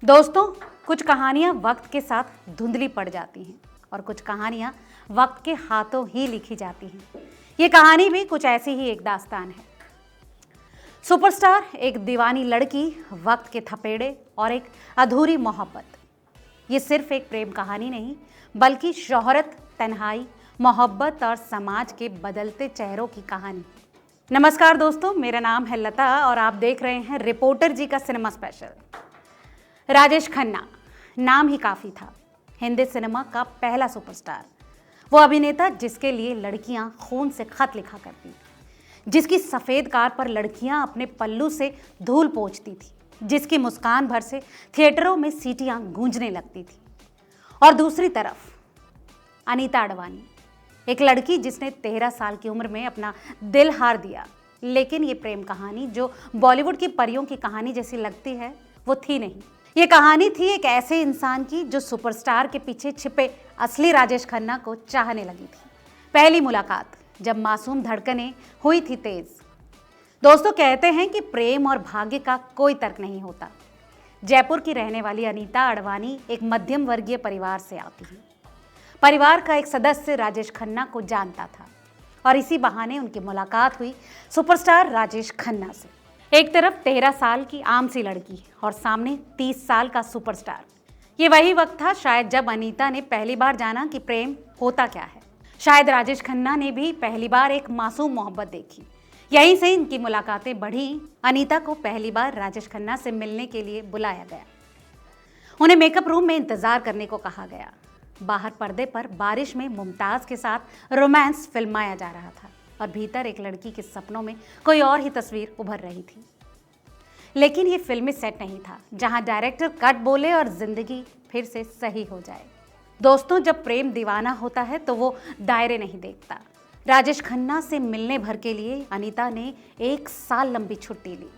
दोस्तों, कुछ कहानियां वक्त के साथ धुंधली पड़ जाती हैं और कुछ कहानियां वक्त के हाथों ही लिखी जाती हैं। ये कहानी भी कुछ ऐसी ही एक दास्तान है। सुपरस्टार, एक दीवानी लड़की, वक्त के थपेड़े और एक अधूरी मोहब्बत। ये सिर्फ एक प्रेम कहानी नहीं, बल्कि शोहरत, तन्हाई, मोहब्बत और समाज के बदलते चेहरों की कहानी। नमस्कार दोस्तों, मेरा नाम है लता और आप देख रहे हैं रिपोर्टर जी का सिनेमा स्पेशल। राजेश खन्ना, नाम ही काफ़ी था। हिंदी सिनेमा का पहला सुपरस्टार, वो अभिनेता जिसके लिए लड़कियां खून से खत लिखा करती, जिसकी सफ़ेद कार पर लड़कियां अपने पल्लू से धूल पोंछती थी, जिसकी मुस्कान भर से थिएटरों में सीटियां गूंजने लगती थी। और दूसरी तरफ अनीता अडवाणी, एक लड़की जिसने 13 साल की उम्र में अपना दिल हार दिया। लेकिन ये प्रेम कहानी जो बॉलीवुड की परियों की कहानी जैसी लगती है, वो थी नहीं। ये कहानी थी एक ऐसे इंसान की जो सुपरस्टार के पीछे छिपे असली राजेश खन्ना को चाहने लगी थी। पहली मुलाकात, जब मासूम धड़कनें हुई थी तेज। दोस्तों, कहते हैं कि प्रेम और भाग्य का कोई तर्क नहीं होता। जयपुर की रहने वाली अनीता अडवाणी एक मध्यम वर्गीय परिवार से आती है। परिवार का एक सदस्य राजेश खन्ना को जानता था और इसी बहाने उनकी मुलाकात हुई सुपरस्टार राजेश खन्ना से। एक तरफ 13 साल की आम सी लड़की और सामने 30 साल का सुपरस्टार। ये वही वक्त था शायद जब अनीता ने पहली बार जाना कि प्रेम होता क्या है। शायद राजेश खन्ना ने भी पहली बार एक मासूम मोहब्बत देखी। यहीं से इनकी मुलाकातें बढ़ी। अनीता को पहली बार राजेश खन्ना से मिलने के लिए बुलाया गया। उन्हें मेकअप रूम में इंतजार करने को कहा गया। बाहर पर्दे पर बारिश में मुमताज के साथ रोमांस फिल्माया जा रहा था और भीतर एक लड़की के सपनों में कोई और ही तस्वीर उभर रही थी। लेकिन ये फिल्मी सेट नहीं था जहां डायरेक्टर कट बोले और जिंदगी फिर से सही हो जाए। दोस्तों, जब प्रेम दीवाना होता है तो वो दायरे नहीं देखता। राजेश खन्ना से मिलने भर के लिए अनीता ने 1 साल लंबी छुट्टी ली।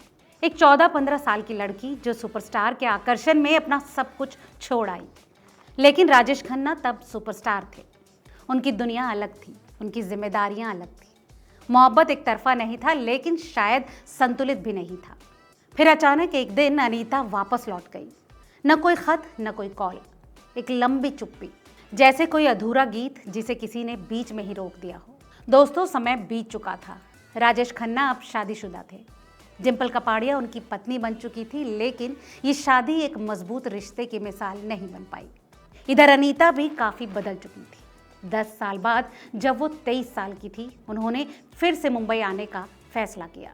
एक 14-15 साल की लड़की जो सुपरस्टार के आकर्षण में अपना सब कुछ छोड़ आई। लेकिन राजेश खन्ना तब सुपरस्टार थे। उनकी दुनिया अलग थी, उनकी जिम्मेदारियां अलग थी। मोहब्बत एक तरफा नहीं था, लेकिन शायद संतुलित भी नहीं था। फिर अचानक एक दिन अनीता वापस लौट गई। न कोई खत, न कोई कॉल, एक लंबी चुप्पी, जैसे कोई अधूरा गीत जिसे किसी ने बीच में ही रोक दिया हो। दोस्तों, समय बीत चुका था। राजेश खन्ना अब शादीशुदा थे। डिम्पल कपाड़िया उनकी पत्नी बन चुकी थी, लेकिन ये शादी एक मजबूत रिश्ते की मिसाल नहीं बन पाई। इधर अनीता भी काफ़ी बदल चुकी थी। 10 साल बाद जब वो 23 साल की थी, उन्होंने फिर से मुंबई आने का फैसला किया।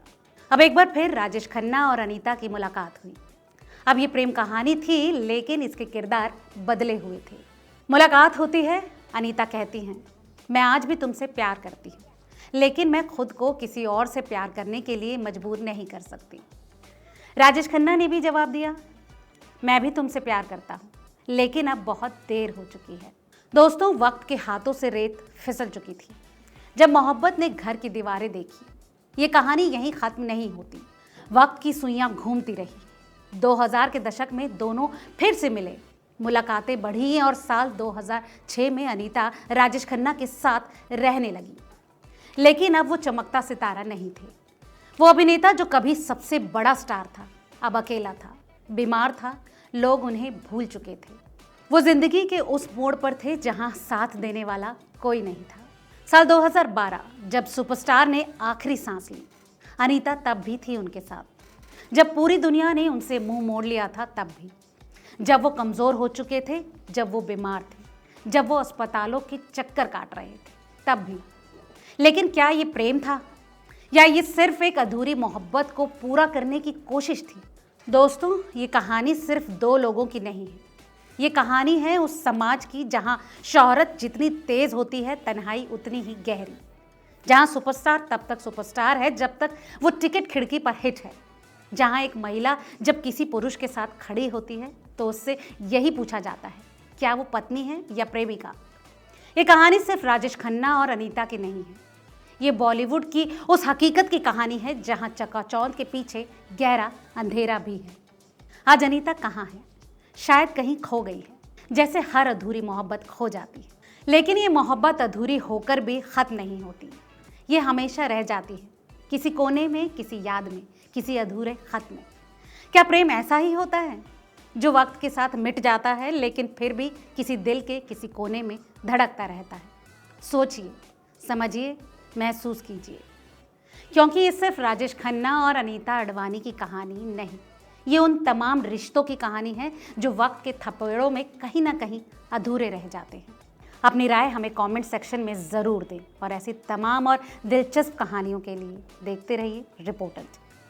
अब एक बार फिर राजेश खन्ना और अनीता की मुलाकात हुई। अब ये प्रेम कहानी थी, लेकिन इसके किरदार बदले हुए थे। मुलाकात होती है, अनीता कहती हैं, मैं आज भी तुमसे प्यार करती हूँ, लेकिन मैं खुद को किसी और से प्यार करने के लिए मजबूर नहीं कर सकती। राजेश खन्ना ने भी जवाब दिया, मैं भी तुमसे प्यार करता हूँ, लेकिन अब बहुत देर हो चुकी है। दोस्तों, वक्त के हाथों से रेत फिसल चुकी थी। जब मोहब्बत ने घर की दीवारें देखी, ये कहानी यहीं ख़त्म नहीं होती। वक्त की सुइयां घूमती रही। 2000 के दशक में दोनों फिर से मिले। मुलाकातें बढ़ी और साल 2006 में अनीता राजेश खन्ना के साथ रहने लगी। लेकिन अब वो चमकता सितारा नहीं थे। वो अभिनेता जो कभी सबसे बड़ा स्टार था, अब अकेला था, बीमार था, लोग उन्हें भूल चुके थे। वो जिंदगी के उस मोड़ पर थे जहां साथ देने वाला कोई नहीं था। साल 2012 जब सुपरस्टार ने आखिरी सांस ली, अनीता तब भी थी उनके साथ। जब पूरी दुनिया ने उनसे मुंह मोड़ लिया था, तब भी। जब वो कमज़ोर हो चुके थे, जब वो बीमार थे, जब वो अस्पतालों के चक्कर काट रहे थे, तब भी। लेकिन क्या ये प्रेम था, या ये सिर्फ एक अधूरी मोहब्बत को पूरा करने की कोशिश थी? दोस्तों, ये कहानी सिर्फ 2 लोगों की नहीं है। ये कहानी है उस समाज की जहां शोहरत जितनी तेज होती है, तन्हाई उतनी ही गहरी। जहां सुपरस्टार तब तक सुपरस्टार है जब तक वो टिकट खिड़की पर हिट है। जहां एक महिला जब किसी पुरुष के साथ खड़ी होती है तो उससे यही पूछा जाता है, क्या वो पत्नी है या प्रेमिका? ये कहानी सिर्फ राजेश खन्ना और अनीता की नहीं है। ये बॉलीवुड की उस हकीकत की कहानी है जहां चकाचौंध के पीछे गहरा अंधेरा भी है। आज अनीता कहाँ है? शायद कहीं खो गई है, जैसे हर अधूरी मोहब्बत खो जाती है। लेकिन ये मोहब्बत अधूरी होकर भी ख़त्म नहीं होती। ये हमेशा रह जाती है, किसी कोने में, किसी याद में, किसी अधूरे खत में। क्या प्रेम ऐसा ही होता है? जो वक्त के साथ मिट जाता है लेकिन फिर भी किसी दिल के किसी कोने में धड़कता रहता है। सोचिए, समझिए, महसूस कीजिए, क्योंकि ये सिर्फ राजेश खन्ना और अनीता अडवाणी की कहानी नहीं, ये उन तमाम रिश्तों की कहानी है जो वक्त के थपेड़ों में कहीं ना कहीं अधूरे रह जाते हैं। अपनी राय हमें कमेंट सेक्शन में ज़रूर दें और ऐसी तमाम और दिलचस्प कहानियों के लिए देखते रहिए रिपोर्टर।